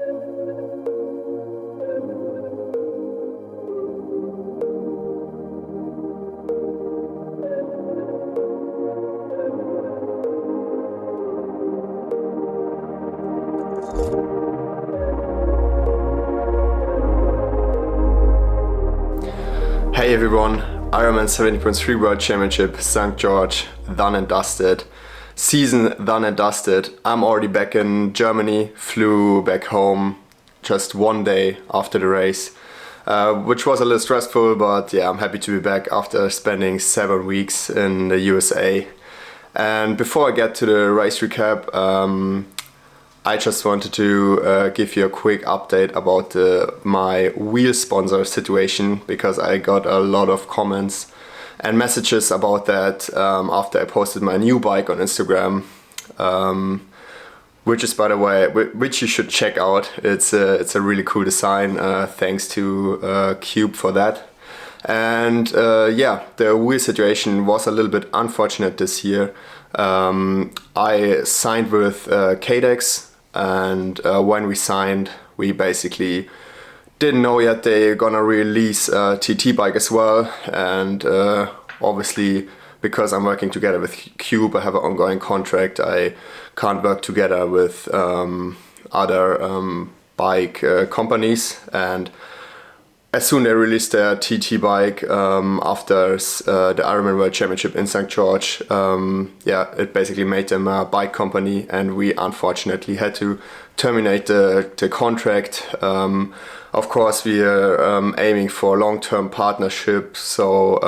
Hey everyone, Ironman 70.3 World Championship, St. George, done and dusted. Season done and dusted. I'm already back in Germany, flew back home just one day after the race, which was a little stressful, but yeah, I'm happy to be back after spending 7 weeks in the USA. And before I get to the race recap, I just wanted to give you a quick update about my wheel sponsor situation, because I got a lot of comments and messages about that after I posted my new bike on Instagram, which is, by the way, which you should check out. It's a really cool design. Thanks to Cube for that. And yeah, the wheel situation was a little bit unfortunate this year. I signed with Cadex. And when we signed, we basically didn't know yet they're gonna release a TT bike as well. And obviously, because I'm working together with Cube, I have an ongoing contract. I can't work together with other bike companies. And as soon as they released their TT bike after the Ironman World Championship in St. George, it basically made them a bike company, and we unfortunately had to terminate the contract. Of course, we are aiming for long-term partnership, so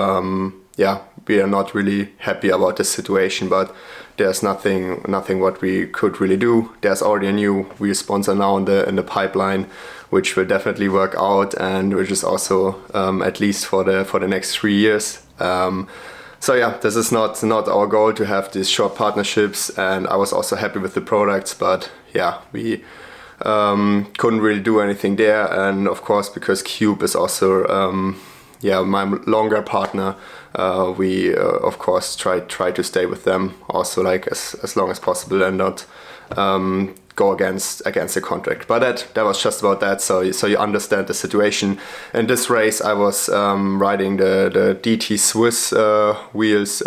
we are not really happy about the situation, but there's nothing what we could really do. There's already a new wheel sponsor now in the pipeline, which will definitely work out, and which is also at least for the next 3 years. So yeah, this is not our goal to have these short partnerships, and I was also happy with the products, but yeah, we couldn't really do anything there. And of course, because Cube is also my longer partner, we of course try to stay with them also, like as long as possible, and not go against the contract. But that was just about that, so you understand the situation. In this race I was riding the DT Swiss wheels,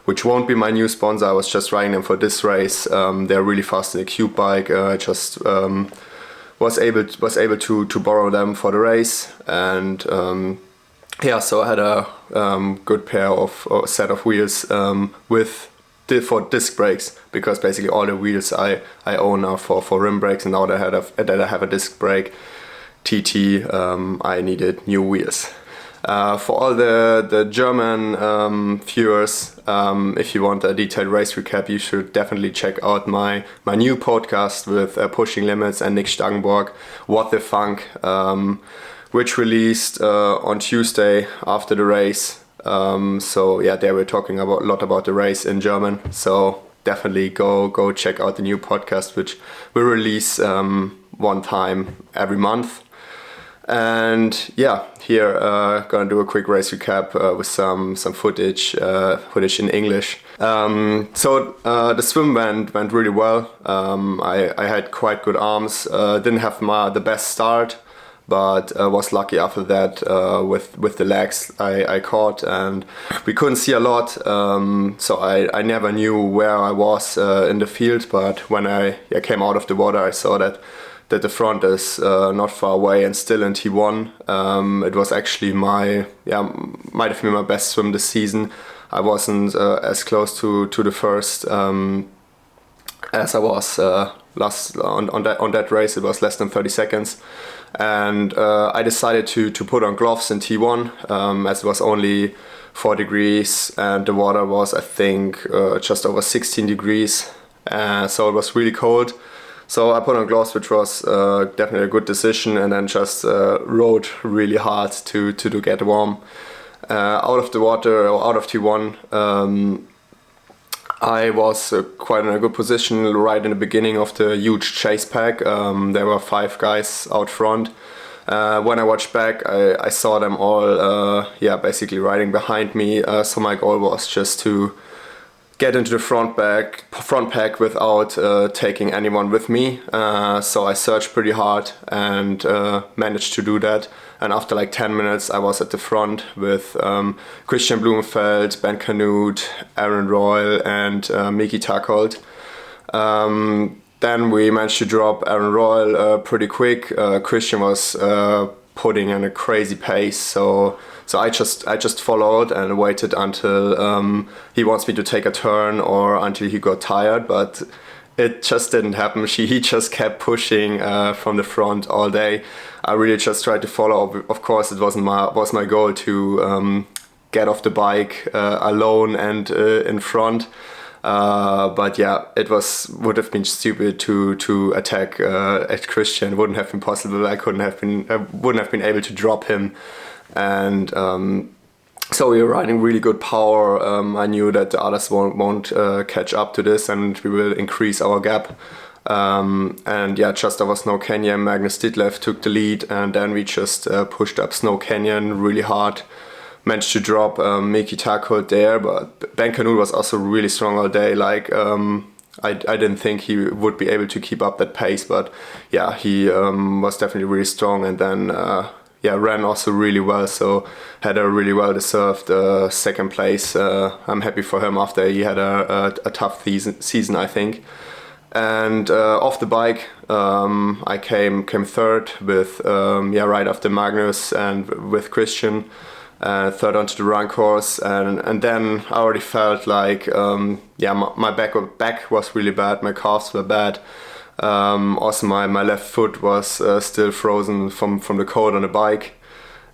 which won't be my new sponsor. I was just riding them for this race. They're really fast in a Cube bike. I just was able to borrow them for the race, and so I had a good pair of set of wheels for disc brakes, because basically all the wheels I own are for rim brakes, and now that I have a disc brake TT, I needed new wheels. For all the German viewers, if you want a detailed race recap, you should definitely check out my new podcast with Pushing Limits and Nick Stangenborg, What the Funk, which released on Tuesday after the race. They were talking a lot about the race in German. So definitely go check out the new podcast, which we release one time every month. And yeah, here gonna do a quick race recap with some footage in English. The swim went really well. I had quite good arms. Didn't have the best start, but was lucky after that with the legs I caught, and we couldn't see a lot, so I never knew where I was in the field. But when I came out of the water, I saw that the front is not far away and still in T1. It was actually might have been my best swim this season. I wasn't as close to the first as I was last on that race. It was less than 30 seconds. And I decided to put on gloves in T1, as it was only 4 degrees and the water was, I think, just over 16 degrees, so it was really cold. So I put on gloves, which was definitely a good decision, and then just rode really hard to get warm. Out of the water, or out of T1, I was quite in a good position right in the beginning of the huge chase pack. There were 5 guys out front. When I watched back, I saw them all basically riding behind me. So my goal was just to get into the front pack without taking anyone with me. So I searched pretty hard and managed to do that. And after like 10 minutes, I was at the front with Christian Blumenfeld, Ben Canute, Aaron Royal, and Miki Tarkold. Then we managed to drop Aaron Royal pretty quick. Christian was putting in a crazy pace, so I just followed and waited until he wants me to take a turn or until he got tired, but it just didn't happen. He just kept pushing from the front all day. I really just tried to follow. Of course, it was my goal to get off the bike alone and in front. But yeah, would have been stupid to attack at Christian. Wouldn't have been possible. I wouldn't have been able to drop him, and so we were riding really good power. I knew that the others won't catch up to this, and we will increase our gap. And yeah, just over Snow Canyon, Magnus Ditlev took the lead, and then we just pushed up Snow Canyon really hard. Managed to drop Miki Tarkold there, but Ben Canute was also really strong all day. Like I didn't think he would be able to keep up that pace, but yeah, he was definitely really strong, and then ran also really well. So had a really well deserved second place. I'm happy for him after he had a tough season, I think. And off the bike, I came third with right after Magnus and with Christian. Third onto the run course, and then I already felt like my back was really bad, my calves were bad. Also my left foot was still frozen from the cold on the bike,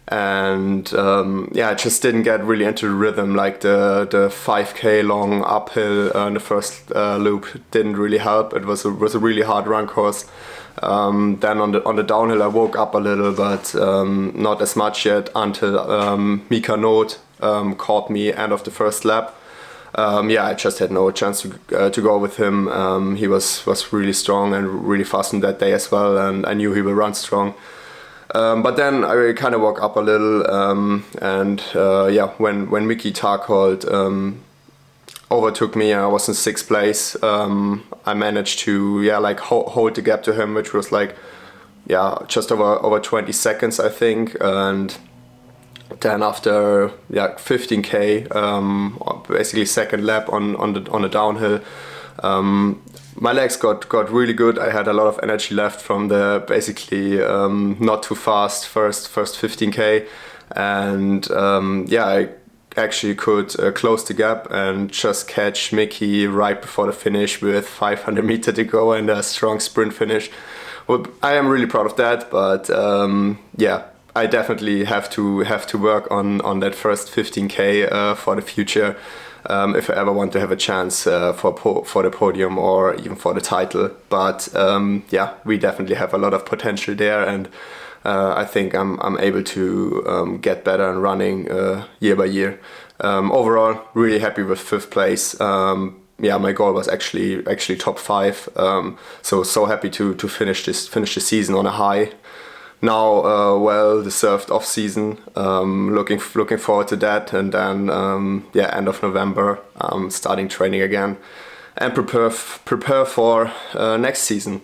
and I just didn't get really into the rhythm. Like the 5k long uphill in the first loop didn't really help. It was a really hard run course. Then on the downhill I woke up a little, but not as much yet until Mika Noth caught me end of the first lap. I just had no chance to go with him. He was really strong and really fast on that day as well, and I knew he will run strong. But then I kind of woke up a little, when Miki Tarkold overtook me, I was in 6th place. I managed to hold the gap to him, which was just over 20 seconds, I think. And then after 15k, basically second lap on the downhill, my legs got really good. I had a lot of energy left from the basically not too fast first 15k, and I actually could close the gap and just catch Miki right before the finish with 500 meters to go and a strong sprint finish. Well, I am really proud of that, but I definitely have to work on that first 15k for the future if I ever want to have a chance for the podium or even for the title. But we definitely have a lot of potential there, and I think I'm able to get better in running year by year. Overall, really happy with 5th place. My goal was actually top 5. So happy to finish the season on a high. Now, well deserved off season. Looking forward to that, and then end of November, starting training again, and prepare for next season.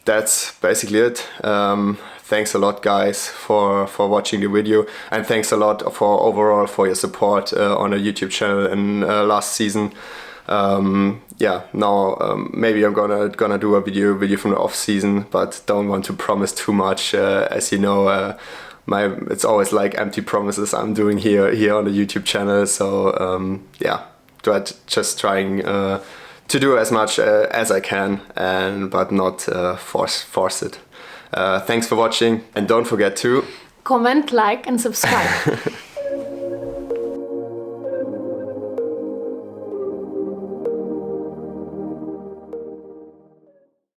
That's basically it. Thanks a lot, guys, for watching the video, and thanks a lot overall for your support on the YouTube channel in last season. Maybe I'm gonna do a video from the off season, but don't want to promise too much. As you know, it's always like empty promises I'm doing here on the YouTube channel. So just trying to do as much as I can, but not force it. Thanks for watching, and don't forget to comment, like, and subscribe.